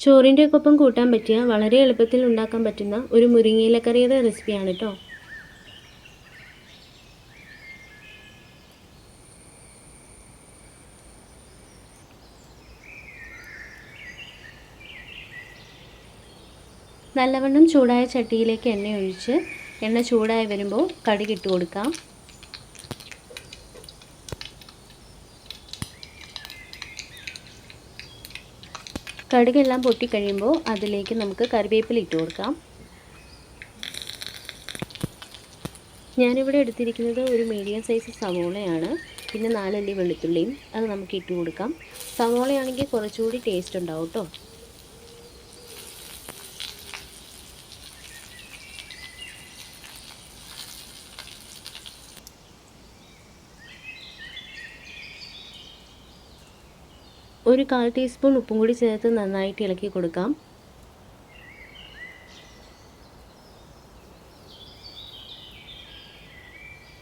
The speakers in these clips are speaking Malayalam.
ചോറിൻ്റെ ഒപ്പം കൂട്ടാൻ പറ്റിയ വളരെ എളുപ്പത്തിൽ ഉണ്ടാക്കാൻ പറ്റുന്ന ഒരു മുരിങ്ങയിലക്കറിയുടെ റെസിപ്പിയാണ് കേട്ടോ. നല്ലവണ്ണം ചൂടായ ചട്ടിയിലേക്ക് എണ്ണ ഒഴിച്ച് എണ്ണ ചൂടായി വരുമ്പോൾ കടുക് ഇട്ട് കൊടുക്കാം. കടുകെല്ലാം പൊട്ടിക്കഴിയുമ്പോൾ അതിലേക്ക് നമുക്ക് കറിവേപ്പില ഇട്ട് കൊടുക്കാം. ഞാനിവിടെ എടുത്തിരിക്കുന്നത് ഒരു മീഡിയം സൈസ് സവോളയാണ്. പിന്നെ 4 അല്ലി വെളുത്തുള്ളിയും അത് നമുക്ക് ഇട്ട് കൊടുക്കാം. സവോളയാണെങ്കിൽ കുറച്ചുകൂടി ടേസ്റ്റ് ഉണ്ടാവും കേട്ടോ. ഒരു 1/4 ടീസ്പൂൺ ഉപ്പും കൂടി ചേർത്ത് നന്നായിട്ട് ഇളക്കി കൊടുക്കാം.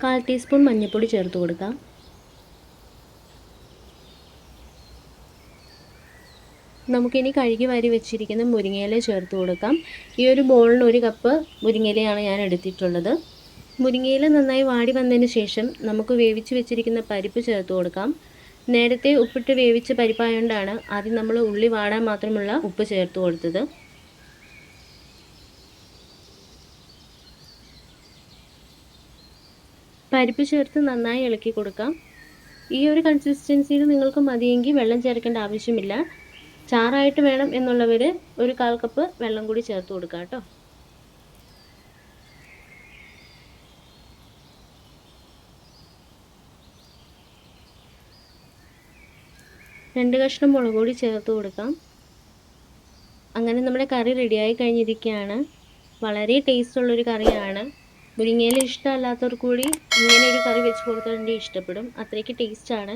കാൽ ടീസ്പൂൺ മഞ്ഞൾപ്പൊടി ചേർത്ത് കൊടുക്കാം. നമുക്കിനി കഴുകി വാരി വെച്ചിരിക്കുന്ന മുരിങ്ങയില ചേർത്ത് കൊടുക്കാം. ഈ ഒരു ബോളിന് 1 കപ്പ് മുരിങ്ങയിലയാണ് ഞാൻ എടുത്തിട്ടുള്ളത്. മുരിങ്ങയില നന്നായി വാടി വന്നതിന് ശേഷം നമുക്ക് വേവിച്ച് വെച്ചിരിക്കുന്ന പരിപ്പ് ചേർത്ത് കൊടുക്കാം. നേരത്തെ ഉപ്പിട്ട് വേവിച്ച പരിപ്പായതുകൊണ്ടാണ് ആദ്യം നമ്മൾ ഉള്ളി വാടാൻ മാത്രമുള്ള ഉപ്പ് ചേർത്ത് കൊടുത്തത്. പരിപ്പ് ചേർത്ത് നന്നായി ഇളക്കി കൊടുക്കാം. ഈ ഒരു കൺസിസ്റ്റൻസിയിൽ നിങ്ങൾക്ക് മതിയെങ്കിൽ വെള്ളം ചേർക്കേണ്ട ആവശ്യമില്ല. ചാറായിട്ട് വേണം എന്നുള്ളവർ ഒരു 1/4 കപ്പ് വെള്ളം കൂടി ചേർത്ത് കൊടുക്കാം കേട്ടോ. രണ്ട് കഷ്ണം മുളക് പൊടി ചേർത്ത് കൊടുക്കാം. അങ്ങനെ നമ്മുടെ കറി റെഡിയായി കഴിഞ്ഞിരിക്കുകയാണ്. വളരെ ടേസ്റ്റുള്ളൊരു കറിയാണ്. മുരിങ്ങയില ഇഷ്ടമല്ലാത്തവർ കൂടി ഇങ്ങനെ ഒരു കറി വെച്ച് കൊടുത്താൽ ഇഷ്ടപ്പെടും. അത്രയ്ക്ക് ടേസ്റ്റാണ്.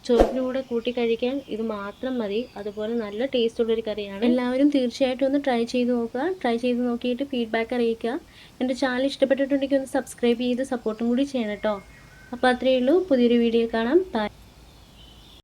ചോറിൻ്റെ കൂടെ കൂട്ടി കഴിക്കാൻ ഇത് മാത്രം മതി. അതുപോലെ നല്ല ടേസ്റ്റുള്ളൊരു കറിയാണ്. എല്ലാവരും തീർച്ചയായിട്ടും ഒന്ന് ട്രൈ ചെയ്ത് നോക്കുക. ട്രൈ ചെയ്ത് നോക്കിയിട്ട് ഫീഡ്ബാക്ക് അറിയിക്കുക. എൻ്റെ ചാനൽ ഇഷ്ടപ്പെട്ടിട്ടുണ്ടെങ്കിൽ ഒന്ന് സബ്സ്ക്രൈബ് ചെയ്ത് സപ്പോർട്ടും കൂടി ചെയ്യണം കേട്ടോ. അപ്പോൾ അത്രയേ ഉള്ളൂ. പുതിയൊരു വീഡിയോ കാണാം. ബൈ.